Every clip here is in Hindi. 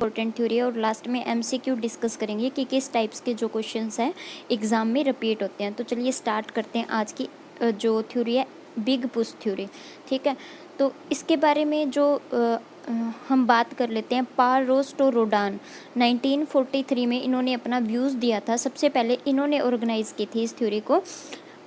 इंपॉर्टेंट थ्योरी है और लास्ट में एमसीक्यू डिस्कस करेंगे कि किस टाइप्स के जो क्वेश्चंस हैं एग्ज़ाम में रिपीट होते हैं। तो चलिए स्टार्ट करते हैं आज की जो थ्योरी है, बिग पुश थ्योरी। ठीक है, तो इसके बारे में जो हम बात कर लेते हैं। पाल रोस्टो रोडान 1943 में इन्होंने अपना व्यूज़ दिया था। सबसे पहले इन्होंने ऑर्गेनाइज़ की थी इस थ्योरी को,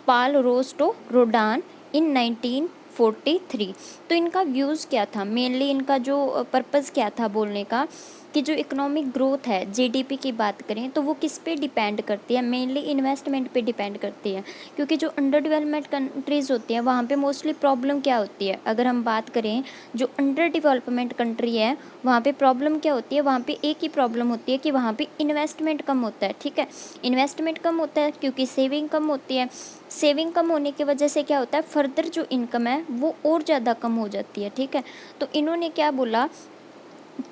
पाल रोस्टो रोडान इन 1943। तो इनका व्यूज़ क्या था, मेनली इनका जो पर्पज़ क्या था बोलने का, कि जो इकोनॉमिक ग्रोथ है, जीडीपी की बात करें तो वो किस पे डिपेंड करती है, मेनली इन्वेस्टमेंट पे डिपेंड करती है। क्योंकि जो अंडर डेवलपमेंट कंट्रीज़ होती हैं वहाँ पे मोस्टली प्रॉब्लम क्या होती है, अगर हम बात करें जो अंडर डेवलपमेंट कंट्री है वहाँ पे प्रॉब्लम क्या होती है, वहाँ पे एक ही प्रॉब्लम होती है कि वहाँ पे इन्वेस्टमेंट कम होता है। ठीक है, इन्वेस्टमेंट कम होता है क्योंकि सेविंग कम होती है। सेविंग कम होने की वजह से क्या होता है, फर्दर जो इनकम है वो और ज़्यादा कम हो जाती है। ठीक है, तो इन्होंने क्या बोला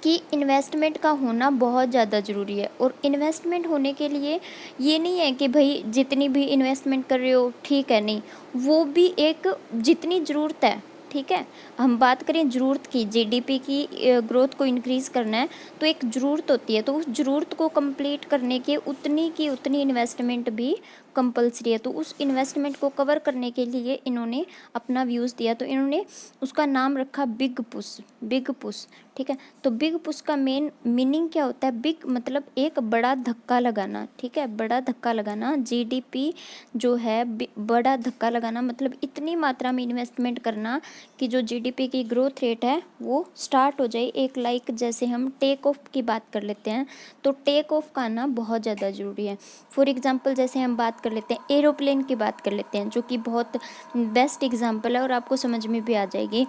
कि इन्वेस्टमेंट का होना बहुत ज़्यादा ज़रूरी है। और इन्वेस्टमेंट होने के लिए ये नहीं है कि भाई जितनी भी इन्वेस्टमेंट कर रहे हो ठीक है, नहीं, वो भी एक जितनी ज़रूरत है। ठीक है, हम बात करें ज़रूरत की, जीडीपी की ग्रोथ को इंक्रीज़ करना है तो एक ज़रूरत होती है, तो उस ज़रूरत को कंप्लीट करने के उतनी की उतनी इन्वेस्टमेंट भी कंपलसरी है। तो उस इन्वेस्टमेंट को कवर करने के लिए इन्होंने अपना व्यूज़ दिया, तो इन्होंने उसका नाम रखा बिग पुश। बिग पुश, ठीक है, तो बिग पुश का मेन मीनिंग क्या होता है, बिग मतलब एक बड़ा धक्का लगाना। ठीक है, बड़ा धक्का लगाना, जीडीपी जो है बड़ा धक्का लगाना मतलब इतनी मात्रा में इन्वेस्टमेंट करना कि जो जीडीपी की ग्रोथ रेट है वो स्टार्ट हो जाए। एक लाइक जैसे हम टेक ऑफ की बात कर लेते हैं तो टेक ऑफ का आना बहुत ज़्यादा ज़रूरी है। फॉर एग्जांपल जैसे हम बात कर लेते हैं एरोप्लेन की बात कर लेते हैं, जो कि बहुत बेस्ट एग्जांपल है और आपको समझ में भी आ जाएगी।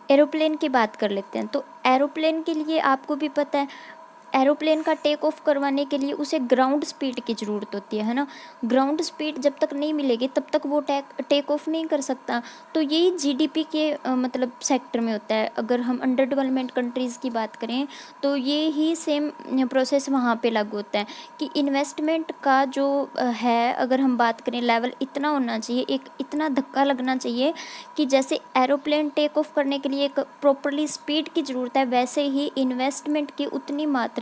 एरोप्लेन की बात कर लेते हैं तो एरोप्लेन के लिए आपको भी पता है, एरोप्लेन का टेक ऑफ करवाने के लिए उसे ग्राउंड स्पीड की ज़रूरत होती है ना। ग्राउंड स्पीड जब तक नहीं मिलेगी तब तक वो टेक ऑफ नहीं कर सकता। तो यही जीडीपी के मतलब सेक्टर में होता है। अगर हम अंडर डेवलपमेंट कंट्रीज़ की बात करें तो ये ही सेम प्रोसेस वहाँ पे लागू होता है कि इन्वेस्टमेंट का जो है, अगर हम बात करें लेवल इतना होना चाहिए, एक इतना धक्का लगना चाहिए कि जैसे एरोप्लेन टेक ऑफ करने के लिए एक प्रॉपरली स्पीड की ज़रूरत है, वैसे ही इन्वेस्टमेंट की उतनी मात्रा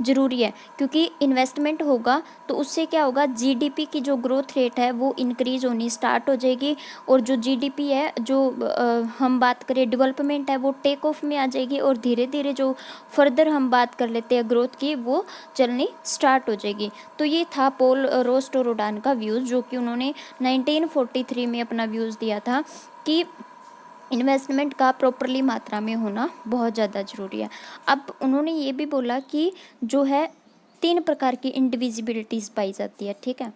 ज़रूरी है। क्योंकि इन्वेस्टमेंट होगा तो उससे क्या होगा, जीडीपी की जो ग्रोथ रेट है वो इंक्रीज होनी स्टार्ट हो जाएगी और जो जीडीपी है, जो हम बात करें डेवलपमेंट है, वो टेक ऑफ में आ जाएगी और धीरे धीरे जो फर्दर हम बात कर लेते हैं ग्रोथ की, वो चलनी स्टार्ट हो जाएगी। तो ये था पॉल रोस्टोरोडान का व्यूज़, जो कि उन्होंने 1943 में अपना व्यूज़ दिया था कि इन्वेस्टमेंट का प्रॉपरली मात्रा में होना बहुत ज़्यादा ज़रूरी है। अब उन्होंने ये भी बोला कि जो है 3 प्रकार की इंडिविजिबिलिटीज़ पाई जाती है। ठीक है,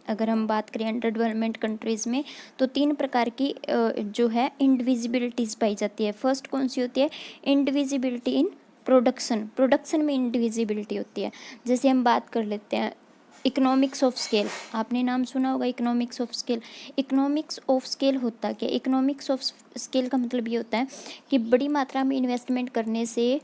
अगर हम बात करें अंडर डेवलपमेंट कंट्रीज़ में तो 3 प्रकार की जो है इंडिविजिबिलिटीज़ पाई जाती है। फर्स्ट कौन सी होती है, इंडिविजिबिलिटी इन प्रोडक्शन। प्रोडक्शन में इंडिविजिबिलिटी होती है। जैसे हम बात कर लेते हैं इकोनॉमिक्स ऑफ स्केल, आपने नाम सुना होगा economics of scale. Economics of scale होता क्या, इकोनॉमिक्स ऑफ स्केल का मतलब ये होता है कि बड़ी मात्रा में इन्वेस्टमेंट करने से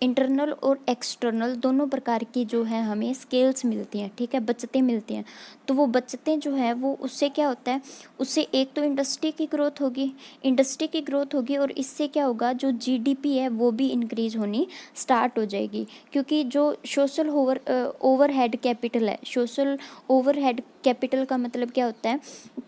इंटरनल और एक्सटर्नल दोनों प्रकार की जो है हमें स्केल्स मिलती हैं। ठीक है, बचतें मिलती हैं। तो वो बचतें जो है वो उससे क्या होता है, उससे एक तो इंडस्ट्री की ग्रोथ होगी, इंडस्ट्री की ग्रोथ होगी और इससे क्या होगा, जो जीडीपी है वो भी इंक्रीज होनी स्टार्ट हो जाएगी। क्योंकि जो सोशल ओवरहेड कैपिटल है, सोशल ओवरहेड कैपिटल का मतलब क्या होता है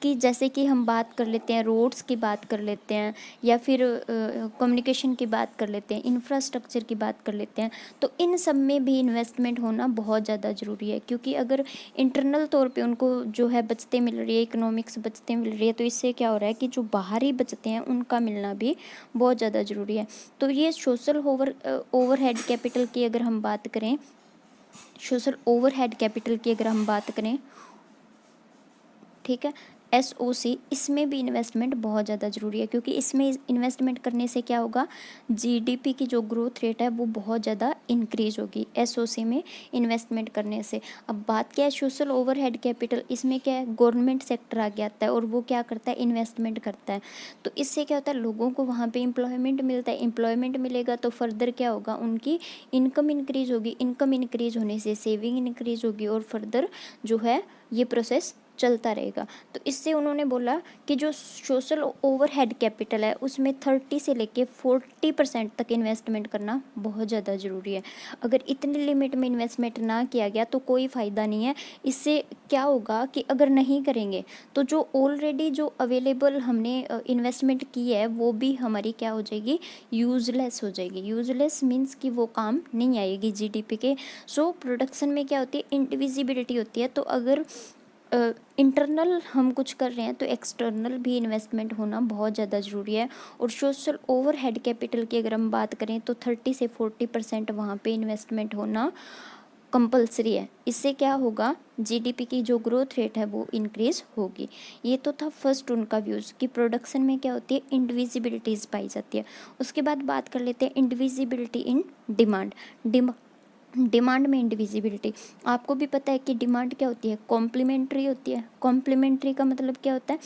कि जैसे कि हम बात कर लेते हैं रोड्स की बात कर लेते हैं या फिर कम्युनिकेशन की बात कर लेते हैं, इंफ्रास्ट्रक्चर की बात कर लेते हैं, तो इन सब में भी इन्वेस्टमेंट होना बहुत ज़्यादा ज़रूरी है। क्योंकि अगर इंटरनल तौर पे उनको जो है बचतें मिल रही है, इकोनॉमिक्स बचतें मिल रही है, तो इससे क्या हो रहा है कि जो बाहरी बचतें हैं उनका मिलना भी बहुत ज़्यादा ज़रूरी है। तो ये सोशल ओवरहेड कैपिटल की अगर हम बात करें, सोशल ओवरहेड कैपिटल की अगर हम बात करें, ठीक है, SOC, इसमें भी इन्वेस्टमेंट बहुत ज़्यादा ज़रूरी है। क्योंकि इसमें इन्वेस्टमेंट करने से क्या होगा, जीडीपी की जो ग्रोथ रेट है वो बहुत ज़्यादा इंक्रीज होगी SOC में इन्वेस्टमेंट करने से। अब बात क्या है सोशल ओवरहेड कैपिटल, इसमें क्या है, गवर्नमेंट सेक्टर आगे आता है और वो क्या करता है, इन्वेस्टमेंट करता है। तो इससे क्या होता है, लोगों को वहाँ पे एम्प्लॉयमेंट मिलता है, एम्प्लॉयमेंट मिलेगा तो फर्दर क्या होगा, उनकी इनकम इंक्रीज होगी, इनकम इंक्रीज होने से सेविंग इंक्रीज होगी और फर्दर जो है ये प्रोसेस चलता रहेगा। तो इससे उन्होंने बोला कि जो सोशल ओवरहेड कैपिटल है उसमें 30 से लेके 40% तक इन्वेस्टमेंट करना बहुत ज़्यादा ज़रूरी है। अगर इतनी लिमिट में इन्वेस्टमेंट ना किया गया तो कोई फ़ायदा नहीं है। इससे क्या होगा कि अगर नहीं करेंगे तो जो ऑलरेडी जो अवेलेबल हमने इन्वेस्टमेंट की है वो भी हमारी क्या हो जाएगी, यूज़लेस हो जाएगी। यूज़लेस मीन्स कि वो काम नहीं आएगी जीडीपी के। सो प्रोडक्शन में क्या होती है, इंडिविजिबिलिटी होती है। तो अगर इंटरनल हम कुछ कर रहे हैं तो एक्सटर्नल भी इन्वेस्टमेंट होना बहुत ज़्यादा ज़रूरी है। और सोशल ओवरहेड कैपिटल की अगर हम बात करें तो 30 से 40% वहाँ पे इन्वेस्टमेंट होना कंपलसरी है। इससे क्या होगा, जीडीपी की जो ग्रोथ रेट है वो इंक्रीज़ होगी। ये तो था फर्स्ट उनका व्यूज़ कि प्रोडक्शन में क्या होती है, इंडिविजिबिलिटीज़ पाई जाती है। उसके बाद बात कर लेते हैं इंडिविजिबिलिटी इन डिमांड। डिमांड में इंडिविजिबिलिटी, आपको भी पता है कि डिमांड क्या होती है, कॉम्प्लीमेंट्री होती है। कॉम्प्लीमेंट्री का मतलब क्या होता है,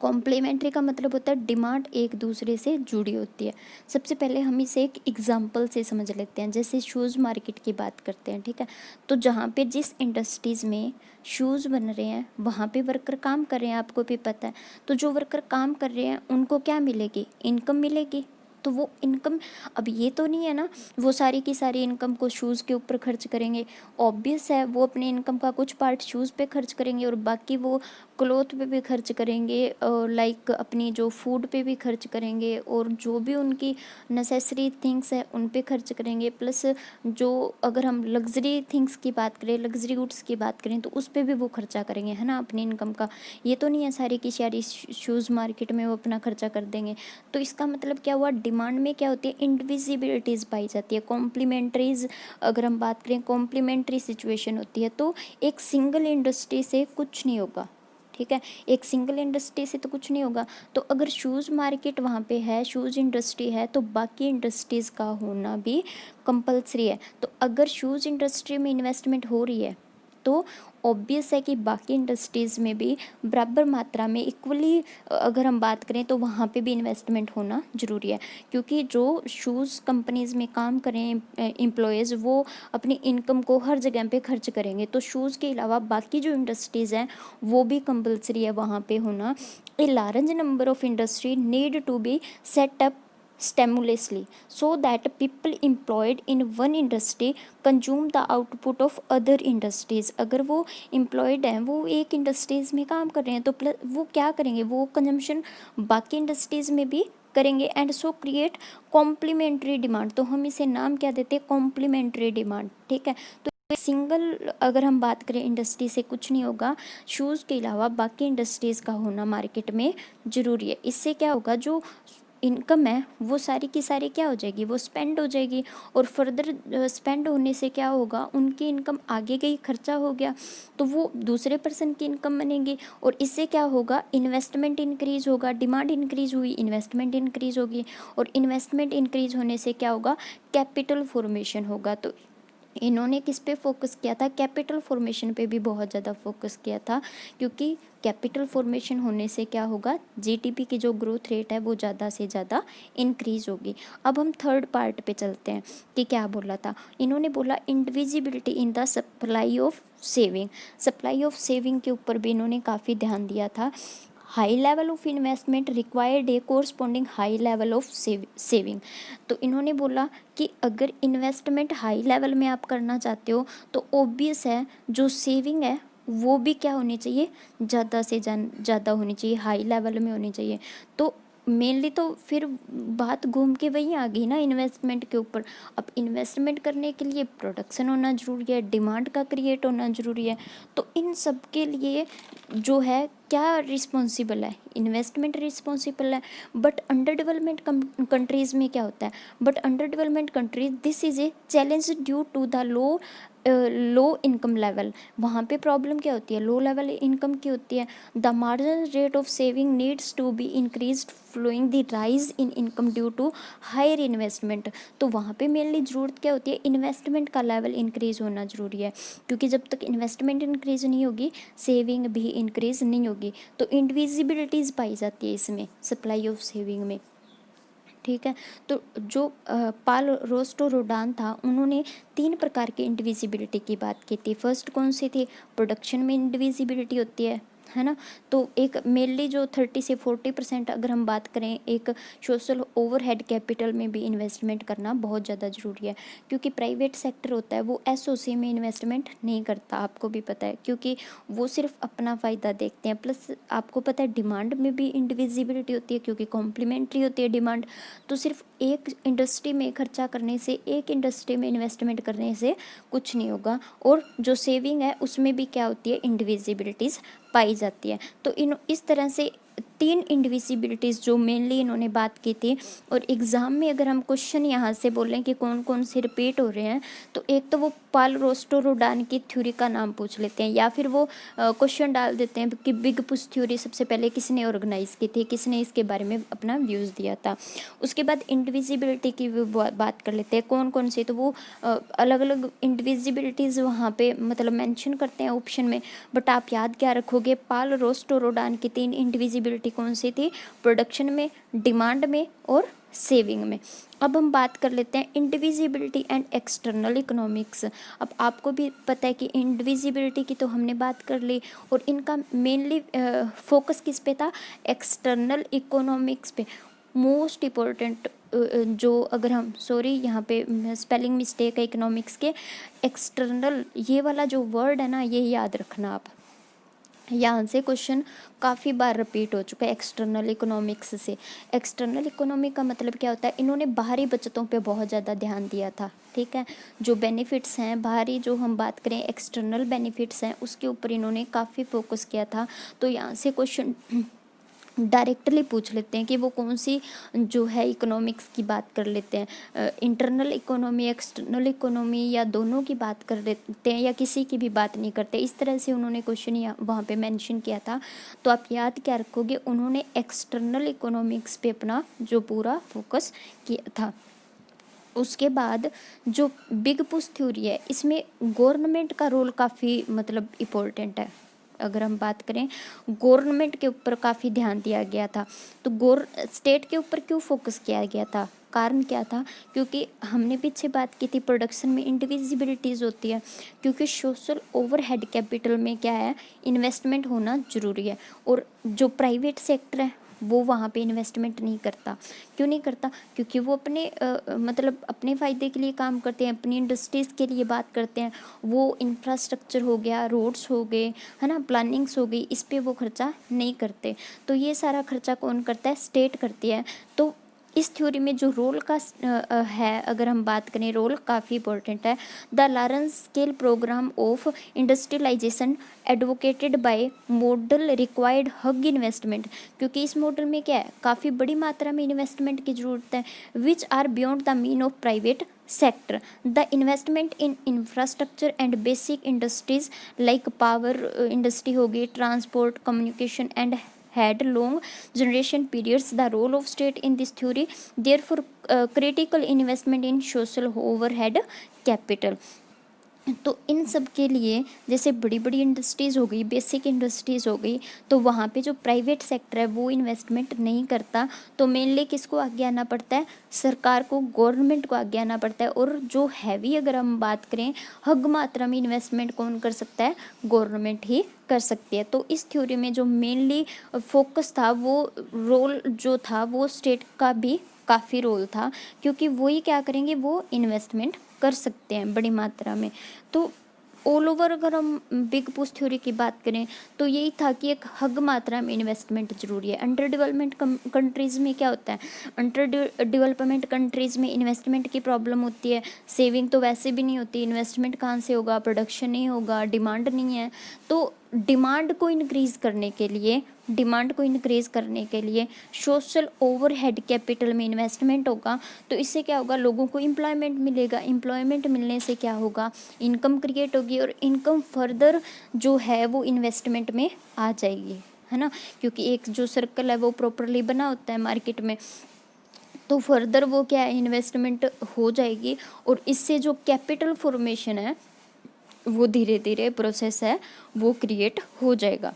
कॉम्प्लीमेंट्री का मतलब होता है डिमांड एक दूसरे से जुड़ी होती है। सबसे पहले हम इसे एक एग्जांपल से समझ लेते हैं। जैसे शूज़ मार्केट की बात करते हैं, ठीक है। तो जहाँ पे जिस इंडस्ट्रीज़ में शूज़ बन रहे हैं वहाँ पे वर्कर काम कर रहे हैं, आपको भी पता है। तो जो वर्कर काम कर रहे हैं उनको क्या मिलेगी, इनकम मिलेगी। तो वो इनकम, अब ये तो नहीं है ना वो सारी की सारी इनकम को शूज़ के ऊपर खर्च करेंगे। ऑब्वियस है वो अपने इनकम का कुछ पार्ट शूज़ पे खर्च करेंगे और बाकी वो क्लोथ पे भी खर्च करेंगे, लाइक अपनी जो फूड पे भी खर्च करेंगे और जो भी उनकी नेसेसरी थिंग्स है उन पे खर्च करेंगे। प्लस जो अगर हम लग्जरी थिंग्स की बात करें, लग्जरी गुड्स की बात करें तो उस पे भी वो खर्चा करेंगे, है ना, अपनी इनकम का। ये तो नहीं है सारी की सारी शूज़ मार्केट में वो अपना खर्चा कर देंगे। तो इसका मतलब क्या हुआ, डिमांड में क्या होती है, इंडिविजिबिलिटीज़ पाई जाती है। कॉम्प्लीमेंट्रीज, अगर हम बात करें कॉम्प्लीमेंट्री सिचुएशन होती है। तो एक सिंगल इंडस्ट्री से कुछ नहीं होगा, ठीक है, एक सिंगल इंडस्ट्री से तो कुछ नहीं होगा। तो अगर शूज़ मार्केट वहाँ पे है, शूज़ इंडस्ट्री है, तो बाकी इंडस्ट्रीज़ का होना भी कंपलसरी है। तो अगर शूज़ इंडस्ट्री में इन्वेस्टमेंट हो रही है तो ऑब्वियस है कि बाकी इंडस्ट्रीज़ में भी बराबर मात्रा में इक्वली, अगर हम बात करें तो वहाँ पे भी इन्वेस्टमेंट होना ज़रूरी है। क्योंकि जो शूज़ कंपनीज़ में काम करें एम्प्लॉयज़, वो अपनी इनकम को हर जगह पे खर्च करेंगे। तो शूज़ के अलावा बाकी जो इंडस्ट्रीज़ हैं वो भी कंपलसरी है वहाँ पे होना। A large number of industry need to be set up stimulously so that people employed in one industry consume the output of other industries। अगर वो एम्प्लॉयड हैं, वो एक इंडस्ट्रीज़ में काम कर रहे हैं, तो प्लस वो क्या करेंगे, वो कंजम्पशन बाकी इंडस्ट्रीज़ में भी करेंगे। And so create complementary demand. तो हम इसे नाम क्या देते हैं, कॉम्प्लीमेंट्री डिमांड, ठीक है। तो सिंगल अगर हम बात करें इंडस्ट्री से कुछ नहीं होगा, शूज़ के अलावा बाकी इंडस्ट्रीज़ का होना मार्केट में ज़रूरी है। इससे क्या होगा, जो इनकम है वो सारी की सारी क्या हो जाएगी, वो स्पेंड हो जाएगी। और फर्दर स्पेंड होने से क्या होगा, उनकी इनकम आगे गई, खर्चा हो गया, तो वो दूसरे पर्सन की इनकम बनेगी। और इससे क्या होगा, इन्वेस्टमेंट इंक्रीज़ होगा, डिमांड इंक्रीज़ हुई, इन्वेस्टमेंट इंक्रीज़ होगी। और इन्वेस्टमेंट इंक्रीज़ होने से क्या होगा, कैपिटल फॉर्मेशन होगा। तो इन्होंने किस पे फोकस किया था, कैपिटल फॉर्मेशन पे भी बहुत ज़्यादा फोकस किया था। क्योंकि कैपिटल फॉर्मेशन होने से क्या होगा, जीडीपी की जो ग्रोथ रेट है वो ज़्यादा से ज़्यादा इंक्रीज़ होगी। अब हम थर्ड पार्ट पे चलते हैं कि क्या बोला था। इन्होंने बोला indivisibility in the supply of saving. Supply of saving के ऊपर भी इन्होंने काफ़ी ध्यान दिया था। High level of investment required a corresponding high level of saving. तो इन्होंने बोला कि अगर इन्वेस्टमेंट हाई लेवल में आप करना चाहते हो तो ऑब्वियस है जो सेविंग है वो भी क्या होनी चाहिए, ज़्यादा से ज़्यादा होनी चाहिए, हाई लेवल में होनी चाहिए। तो मेनली तो फिर बात घूम के वही आ गई ना, इन्वेस्टमेंट के ऊपर। अब इन्वेस्टमेंट करने के लिए प्रोडक्शन होना ज़रूरी है, डिमांड का क्रिएट होना ज़रूरी है। तो इन सब के लिए जो है क्या रिस्पॉन्सिबल है, इन्वेस्टमेंट रिस्पॉन्सिबल है। बट अंडर डेवलपमेंट कंट्रीज़ में क्या होता है, but under development countries this is a challenge due to the low income level. वहाँ पे प्रॉब्लम क्या होती है, लो लेवल इनकम की होती है। The marginal rate of saving needs to be increase following the rise in income due to higher investment. तो वहाँ पे मेनली ज़रूरत क्या होती है, इन्वेस्टमेंट का लेवल इंक्रीज़ होना ज़रूरी है। क्योंकि जब तक इन्वेस्टमेंट इंक्रीज़ नहीं होगी सेविंग भी इंक्रीज़ नहीं होगी। तो इंडिविजिबिलिटीज़ पाई जाती है इसमें, सप्लाई ऑफ सेविंग में। ठीक है। तो जो पाल रोस्टोरोडान था, उन्होंने 3 प्रकार की इंडिविजिबिलिटी की बात की थी। फर्स्ट कौन सी थी? प्रोडक्शन में इंडिविजिबिलिटी होती है ना। तो एक मेनली जो 30 से 40% अगर हम बात करें, एक सोशल ओवरहेड कैपिटल में भी इन्वेस्टमेंट करना बहुत ज़्यादा ज़रूरी है, क्योंकि प्राइवेट सेक्टर होता है वो एसओसी में इन्वेस्टमेंट नहीं करता, आपको भी पता है, क्योंकि वो सिर्फ अपना फ़ायदा देखते हैं। प्लस आपको पता है डिमांड में भी इंडिविजिबिलिटी होती है, क्योंकि कॉम्प्लीमेंट्री होती है डिमांड। तो सिर्फ एक इंडस्ट्री में खर्चा करने से, एक इंडस्ट्री में इन्वेस्टमेंट करने से कुछ नहीं होगा। और जो सेविंग है उसमें भी क्या होती है? इंडिविजिबिलिटीज़ पाई जाती है। तो इस तरह से 3 इंडिविजिबिलिटीज़ जो मेनली इन्होंने बात की थी। और एग्ज़ाम में अगर हम क्वेश्चन यहाँ से बोलें कि कौन कौन से रिपीट हो रहे हैं, तो एक तो वो पाल रोस्टोरोडान की थ्योरी का नाम पूछ लेते हैं, या फिर वो क्वेश्चन डाल देते हैं कि बिग पुश थ्योरी सबसे पहले किसने ऑर्गेनाइज की थी, किसने इसके बारे में अपना व्यूज़ दिया था। उसके बाद इंडिविजिबिलिटी की बात कर लेते हैं, कौन कौन से, तो वो अलग अलग इंडिविजिबिलिटीज़ वहाँ पे मतलब मेंशन करते हैं ऑप्शन में। बट आप याद क्या रखोगे? पाल रोस्टोरोडान की 3 इंडिविजिबिलिटी कौन सी थी? प्रोडक्शन में, डिमांड में और सेविंग में। अब हम बात कर लेते हैं इंडिविजिबिलिटी एंड एक्सटर्नल इकोनॉमिक्स। अब आपको भी पता है कि इंडिविजिबिलिटी की तो हमने बात कर ली, और इनका मेनली फोकस किस पे था? एक्सटर्नल इकोनॉमिक्स पे। मोस्ट इम्पोर्टेंट जो, अगर हम, सॉरी यहाँ पे स्पेलिंग मिस्टेक है इकोनॉमिक्स के, एक्सटर्नल ये वाला जो वर्ड है ना, ये याद रखना आप। यहाँ से क्वेश्चन काफ़ी बार रिपीट हो चुका है एक्सटर्नल इकोनॉमिक्स से। एक्सटर्नल इकोनॉमी का मतलब क्या होता है? इन्होंने बाहरी बचतों पे बहुत ज़्यादा ध्यान दिया था, ठीक है। जो बेनिफिट्स हैं बाहरी, जो हम बात करें एक्सटर्नल बेनिफिट्स हैं, उसके ऊपर इन्होंने काफ़ी फोकस किया था। तो यहाँ से क्वेश्चन डायरेक्टली पूछ लेते हैं कि वो कौन सी जो है इकोनॉमिक्स की बात कर लेते हैं, इंटरनल इकोनॉमी, एक्सटर्नल इकोनॉमी, या दोनों की बात कर लेते हैं, या किसी की भी बात नहीं करते। इस तरह से उन्होंने क्वेश्चन वहाँ पे मेंशन किया था। तो आप याद क्या रखोगे? उन्होंने एक्सटर्नल इकोनॉमिक्स पे अपना जो पूरा फोकस किया था। उसके बाद जो बिग पुश थ्योरी है, इसमें गवर्नमेंट का रोल काफ़ी मतलब इम्पोर्टेंट है। अगर हम बात करें, गवर्नमेंट के ऊपर काफ़ी ध्यान दिया गया था। तो स्टेट के ऊपर क्यों फोकस किया गया था? कारण क्या था? क्योंकि हमने पीछे बात की थी प्रोडक्शन में इंडिविजिबिलिटीज़ होती है, क्योंकि सोशल ओवरहेड कैपिटल में क्या है? इन्वेस्टमेंट होना ज़रूरी है। और जो प्राइवेट सेक्टर है वो वहाँ पे इन्वेस्टमेंट नहीं करता। क्यों नहीं करता? क्योंकि वो अपने मतलब अपने फ़ायदे के लिए काम करते हैं, अपनी इंडस्ट्रीज़ के लिए बात करते हैं। वो इंफ्रास्ट्रक्चर हो गया, रोड्स हो गए, है ना, प्लानिंग्स हो गई, इस पे वो खर्चा नहीं करते। तो ये सारा खर्चा कौन करता है? स्टेट करती है। तो इस थ्योरी में जो रोल का है, अगर हम बात करें, रोल काफ़ी इंपॉर्टेंट है। The large scale program of industrialization advocated by model required huge investment, क्योंकि इस मॉडल में क्या है? काफ़ी बड़ी मात्रा में इन्वेस्टमेंट की ज़रूरत है, which are beyond the mean of private sector. The investment in infrastructure and basic industries like power industry हो गई, transport, communication and had long generation periods. The role of state in this theory, therefore, critical investment in social overhead capital. तो इन सब के लिए, जैसे बड़ी बड़ी इंडस्ट्रीज़ हो गई, बेसिक इंडस्ट्रीज़ हो गई, तो वहाँ पे जो प्राइवेट सेक्टर है वो इन्वेस्टमेंट नहीं करता। तो मेनली किसको आगे आना पड़ता है? सरकार को, गवर्नमेंट को आगे आना पड़ता है। और जो हैवी अगर हम बात करें, हग मात्रा में इन्वेस्टमेंट कौन कर सकता है? गवर्नमेंट ही कर सकती है। तो इस थ्योरी में जो मेनली फोकस था, वो रोल जो था वो स्टेट का भी काफ़ी रोल था, क्योंकि वही क्या करेंगे? वो इन्वेस्टमेंट कर सकते हैं बड़ी मात्रा में। तो ऑल ओवर अगर हम बिग पुश थ्योरी की बात करें, तो यही था कि एक हग मात्रा में इन्वेस्टमेंट जरूरी है। अंडर डेवलपमेंट कंट्रीज़ में क्या होता है? अंडर डेवलपमेंट कंट्रीज़ में इन्वेस्टमेंट की प्रॉब्लम होती है। सेविंग तो वैसे भी नहीं होती, इन्वेस्टमेंट कहाँ से होगा? प्रोडक्शन नहीं होगा, डिमांड नहीं है। तो डिमांड को इंक्रीज़ करने के लिए सोशल ओवरहेड कैपिटल में इन्वेस्टमेंट होगा। तो इससे क्या होगा? लोगों को एम्प्लॉयमेंट मिलेगा, एम्प्लॉयमेंट मिलने से क्या होगा? इनकम क्रिएट होगी, और इनकम फर्दर जो है वो इन्वेस्टमेंट में आ जाएगी, है ना, क्योंकि एक जो सर्कल है वो प्रॉपरली बना होता है मार्केट में। तो फर्दर वो क्या है? इन्वेस्टमेंट हो जाएगी, और इससे जो कैपिटल फॉर्मेशन है वो धीरे धीरे प्रोसेस है वो क्रिएट हो जाएगा।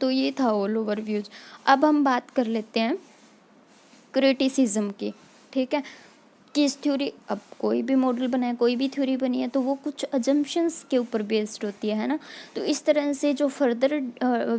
तो ये था ऑल ओवर व्यूज। अब हम बात कर लेते हैं क्रिटिसिज्म की, ठीक है, कि इस थ्योरी, अब कोई भी मॉडल बना है, कोई भी थ्योरी बनी है तो वो कुछ अजम्पशंस के ऊपर बेस्ड होती है ना। तो इस तरह से जो फर्दर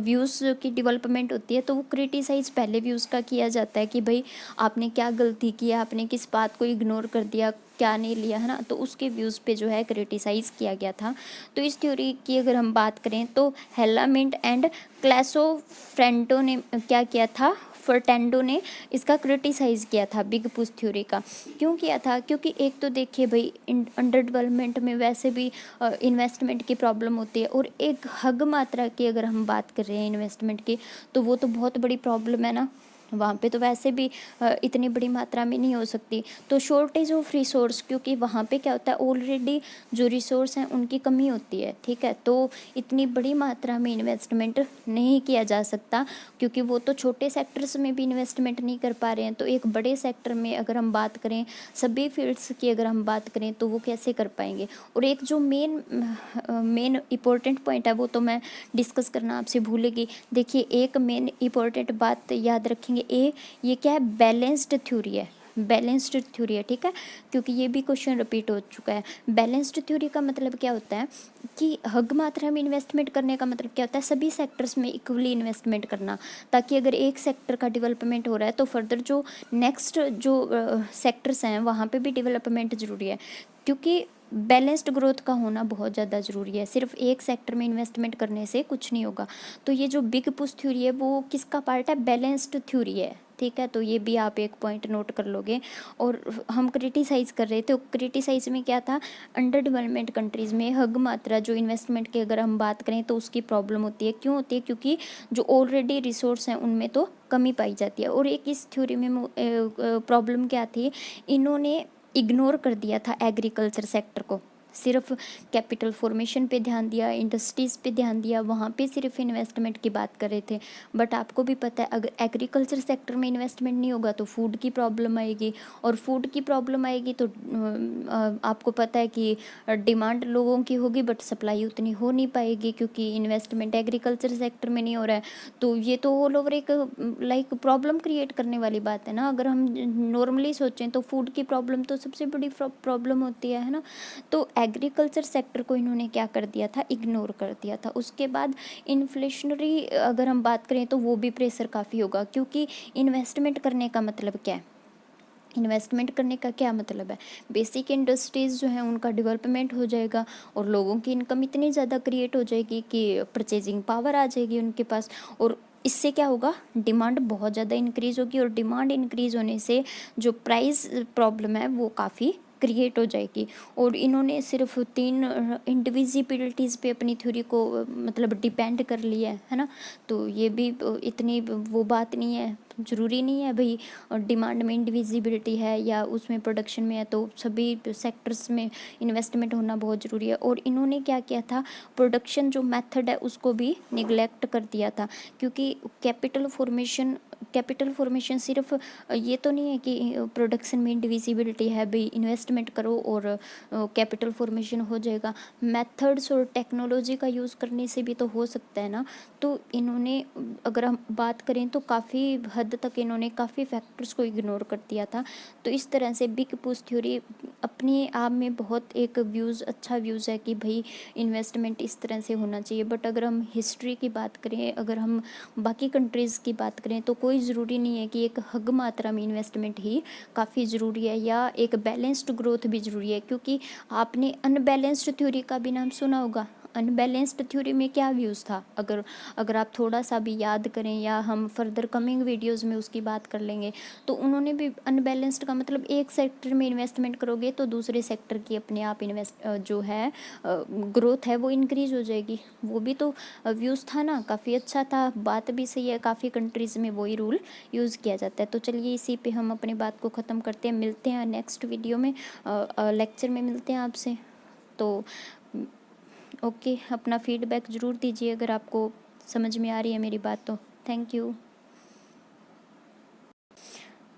व्यूज़ की डेवलपमेंट होती है तो वो क्रिटिसाइज पहले व्यूज़ का किया जाता है कि भाई आपने क्या गलती किया, आपने किस बात को इग्नोर कर दिया, क्या नहीं लिया, है ना। तो उसके व्यूज़ पे जो है क्रिटिसाइज़ किया गया था। तो इस थ्योरी की अगर हम बात करें तो हेलामिंट एंड क्लैसोफ्रेंटो ने क्या किया था, फर्टेंडो ने इसका क्रिटिसाइज़ किया था बिग पुश थ्योरी का। क्यों किया था, क्योंकि एक तो देखिए भाई अंडर डेवलपमेंट में वैसे भी इन्वेस्टमेंट की प्रॉब्लम होती है, और एक हग मात्रा की अगर हम बात कर रहे हैं इन्वेस्टमेंट की तो वो तो बहुत बड़ी प्रॉब्लम है ना। वहाँ पे तो वैसे भी इतनी बड़ी मात्रा में नहीं हो सकती। तो शॉर्टेज ऑफ रिसोर्स, क्योंकि वहाँ पे क्या होता है ऑलरेडी जो रिसोर्स हैं उनकी कमी होती है, ठीक है। तो इतनी बड़ी मात्रा में इन्वेस्टमेंट नहीं किया जा सकता, क्योंकि वो तो छोटे सेक्टर्स में भी इन्वेस्टमेंट नहीं कर पा रहे हैं। तो एक बड़े सेक्टर में अगर हम बात करें, सभी फील्ड्स की अगर हम बात करें तो वो कैसे कर पाएंगे। और एक जो मेन इम्पोर्टेंट पॉइंट है वो तो मैं डिस्कस करना आपसे भूलेगी। देखिए एक मेन इम्पोर्टेंट बात याद रखेंगे, ये क्या है, बैलेंस्ड थ्योरी है, बैलेंस्ड थ्योरी है, ठीक है, क्योंकि ये भी क्वेश्चन रिपीट हो चुका है। बैलेंस्ड थ्योरी का मतलब क्या होता है कि हग मात्रा में इन्वेस्टमेंट करने का मतलब क्या होता है, सभी सेक्टर्स में इक्वली इन्वेस्टमेंट करना, ताकि अगर एक सेक्टर का डेवलपमेंट हो रहा है तो फर्दर जो नेक्स्ट जो सेक्टर्स हैं वहाँ पे भी डेवलपमेंट ज़रूरी है, क्योंकि बैलेंस्ड ग्रोथ का होना बहुत ज़्यादा ज़रूरी है। सिर्फ एक सेक्टर में इन्वेस्टमेंट करने से कुछ नहीं होगा। तो ये जो बिग पुश थ्योरी है वो किसका पार्ट है, बैलेंस्ड थ्योरी है, ठीक है। तो ये भी आप एक पॉइंट नोट कर लोगे। और हम क्रिटिसाइज़ कर रहे थे, तो क्रिटिसाइज में क्या था, अंडर डेवलपमेंट कंट्रीज़ में हग मात्रा जो इन्वेस्टमेंट की अगर हम बात करें तो उसकी प्रॉब्लम होती है। क्यों होती है, क्योंकि जो ऑलरेडी रिसोर्स हैं उनमें तो कमी पाई जाती है। और एक इस थ्योरी में प्रॉब्लम क्या थी, इन्होंने इग्नोर कर दिया था एग्रीकल्चर सेक्टर को, सिर्फ कैपिटल फॉर्मेशन पे ध्यान दिया, इंडस्ट्रीज़ पे ध्यान दिया, वहाँ पे सिर्फ इन्वेस्टमेंट की बात कर रहे थे। बट आपको भी पता है अगर एग्रीकल्चर सेक्टर में इन्वेस्टमेंट नहीं होगा तो फूड की प्रॉब्लम आएगी, और फूड की प्रॉब्लम आएगी तो आपको पता है कि डिमांड लोगों की होगी बट सप्लाई उतनी हो नहीं पाएगी, क्योंकि इन्वेस्टमेंट एग्रीकल्चर सेक्टर में नहीं हो रहा है। तो ये तो ऑल ओवर एक लाइक प्रॉब्लम क्रिएट करने वाली बात है ना। अगर हम नॉर्मली सोचें तो फूड की प्रॉब्लम तो सबसे बड़ी प्रॉब्लम होती है ना। तो एग्रीकल्चर सेक्टर को इन्होंने क्या कर दिया था, इग्नोर कर दिया था। उसके बाद इन्फ्लेशनरी अगर हम बात करें तो वो भी प्रेशर काफ़ी होगा, क्योंकि इन्वेस्टमेंट करने का मतलब क्या है, इन्वेस्टमेंट करने का क्या मतलब है, बेसिक इंडस्ट्रीज़ जो हैं उनका डेवलपमेंट हो जाएगा, और लोगों की इनकम इतनी ज़्यादा क्रिएट हो जाएगी कि परचेजिंग पावर आ जाएगी उनके पास। और इससे क्या होगा, डिमांड बहुत ज़्यादा इंक्रीज़ होगी, और डिमांड इंक्रीज़ होने से जो प्राइस प्रॉब्लम है वो काफ़ी क्रिएट हो जाएगी। और इन्होंने सिर्फ 3 इंडिविजिबिलिटीज़ पे अपनी थ्योरी को मतलब डिपेंड कर लिया है ना। तो ये भी इतनी वो बात नहीं है, ज़रूरी नहीं है भाई डिमांड में इंडिविजिबिलिटी है या उसमें प्रोडक्शन में है तो सभी सेक्टर्स में इन्वेस्टमेंट होना बहुत ज़रूरी है। और इन्होंने क्या किया था, प्रोडक्शन जो मेथड है उसको भी निगलेक्ट कर दिया था, क्योंकि कैपिटल फॉर्मेशन सिर्फ ये तो नहीं है कि प्रोडक्शन में इंडिविजिबिलिटी है भाई इन्वेस्टमेंट करो और कैपिटल फॉर्मेशन हो जाएगा। मेथड्स और टेक्नोलॉजी का यूज़ करने से भी तो हो सकता है ना। तो इन्होंने अगर हम बात करें तो काफ़ी हद तक इन्होंने काफ़ी फैक्टर्स को इग्नोर कर दिया था। तो इस तरह से बिग पुश थ्योरी अपने आप में बहुत एक अच्छा व्यूज़ है कि भाई इन्वेस्टमेंट इस तरह से होना चाहिए। बट अगर हम हिस्ट्री की बात करें, अगर हम बाकी कंट्रीज़ की बात करें तो कोई ज़रूरी नहीं है कि एक हग मात्रा में इन्वेस्टमेंट ही काफ़ी ज़रूरी है या एक बैलेंस्ड ग्रोथ भी ज़रूरी है। क्योंकि आपने अनबैलेंस्ड थ्योरी का भी नाम सुना होगा। अनबैलेंस्ड थ्योरी में क्या व्यूज़ था, अगर अगर आप थोड़ा सा भी याद करें या हम फर्दर कमिंग वीडियोस में उसकी बात कर लेंगे, तो उन्होंने भी अनबैलेंस्ड का मतलब एक सेक्टर में इन्वेस्टमेंट करोगे तो दूसरे सेक्टर की अपने आप जो है ग्रोथ है वो इंक्रीज हो जाएगी। वो भी तो व्यूज़ था ना, काफ़ी अच्छा था, बात भी सही है, काफ़ी कंट्रीज़ में वही रूल यूज़ किया जाता है। तो चलिए इसी पे हम अपनी बात को ख़त्म करते हैं, मिलते हैं नेक्स्ट वीडियो में, लेक्चर में मिलते हैं आपसे। तो ओके, अपना फीडबैक ज़रूर दीजिए अगर आपको समझ में आ रही है मेरी बात तो। Thank you.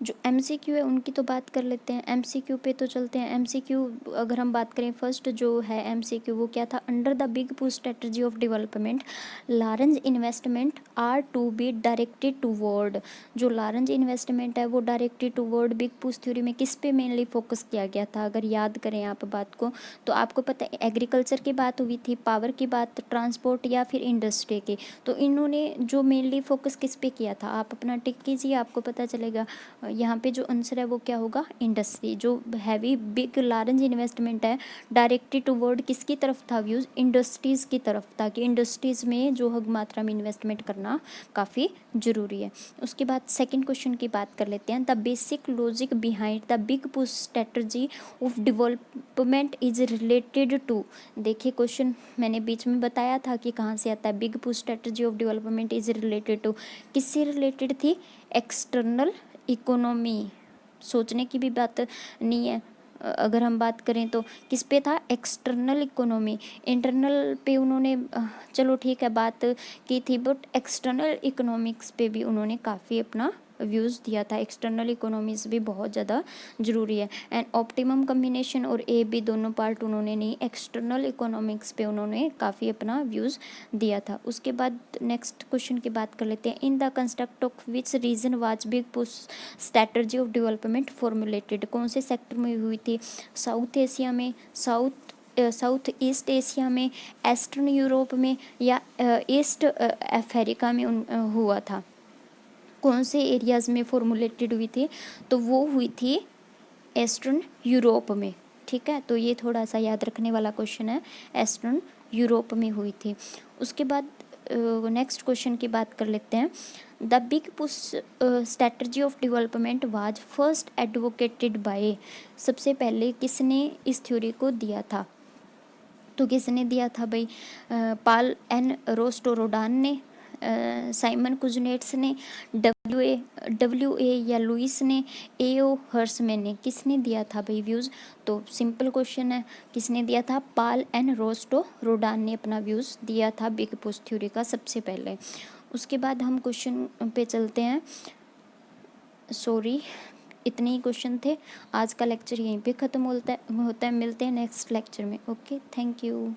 जो एमसीक्यू है उनकी तो बात कर लेते हैं, एमसीक्यू पे तो चलते हैं। एमसीक्यू अगर हम बात करें, फर्स्ट जो है एमसीक्यू वो क्या था, under the big push strategy of development large investment are to be directed toward. जो लार्ज इन्वेस्टमेंट है वो directed toward big push theory में किस पे मेनली फोकस किया गया था, अगर याद करें आप बात को तो आपको पता है एग्रीकल्चर की बात हुई थी, पावर की बात, ट्रांसपोर्ट या फिर इंडस्ट्री की। तो इन्होंने जो मेनली फोकस किस पे किया था, आप अपना टिक कीजिए, आपको पता चलेगा। यहाँ पे जो आंसर है वो क्या होगा, इंडस्ट्री। जो हैवी बिग लार्ज इन्वेस्टमेंट है डायरेक्टेड टूवर्ड किसकी तरफ था, व्यूज़ इंडस्ट्रीज़ की तरफ था, कि इंडस्ट्रीज़ में जो हद मात्रा में इन्वेस्टमेंट करना काफ़ी ज़रूरी है। उसके बाद सेकंड क्वेश्चन की बात कर लेते हैं, the basic logic behind the big push strategy of development is related to. देखिए क्वेश्चन मैंने बीच में बताया था कि कहाँ से आता है, big push strategy of development is related to, किससे रिलेटेड थी, एक्सटर्नल इकोनॉमी। सोचने की भी बात नहीं है, अगर हम बात करें तो किस पे था, एक्सटर्नल इकोनॉमी। इंटरनल पे उन्होंने चलो ठीक है बात की थी, बट एक्सटर्नल इकोनॉमिक्स पे भी उन्होंने काफ़ी अपना व्यूज़ दिया था। एक्सटर्नल इकोनॉमीज भी बहुत ज़्यादा ज़रूरी है। एंड ऑप्टिमम कम्बिनेशन और ए बी दोनों पार्ट उन्होंने नहीं, एक्सटर्नल इकोनॉमिक्स पे उन्होंने काफ़ी अपना व्यूज़ दिया था। उसके बाद नेक्स्ट क्वेश्चन की बात कर लेते हैं, in the construct of which region was big push strategy of development formulated. कौन से सेक्टर में हुई थी, साउथ एशिया में, साउथ ईस्ट एशिया में, ईस्टर्न यूरोप में या ईस्ट अफ्रीका में हुआ था। कौन से एरियाज़ में फॉर्मुलेटेड हुई थी, तो वो हुई थी ईस्टर्न यूरोप में। ठीक है, तो ये थोड़ा सा याद रखने वाला क्वेश्चन है, ईस्टर्न यूरोप में हुई थी। उसके बाद नेक्स्ट क्वेश्चन की बात कर लेते हैं, the big push strategy of development was first advocated by. सबसे पहले किसने इस थ्योरी को दिया था, तो किसने दिया था भाई, पाल एन रोस्टोरोडान ने, साइमन कुजनेट्स ने, डब्ल्यू ए या लुइस ने, ए ओ हर्समैन ने, किसने दिया था भाई व्यूज़। तो सिंपल क्वेश्चन है, किसने दिया था, पाल एन रोस्टोरोडान ने अपना व्यूज़ दिया था बिग पुश थ्योरी का सबसे पहले। उसके बाद हम क्वेश्चन पे चलते हैं, सॉरी इतने ही क्वेश्चन थे। आज का लेक्चर यहीं पे ख़त्म होता है, मिलते हैं नेक्स्ट लेक्चर में। Okay, thank you.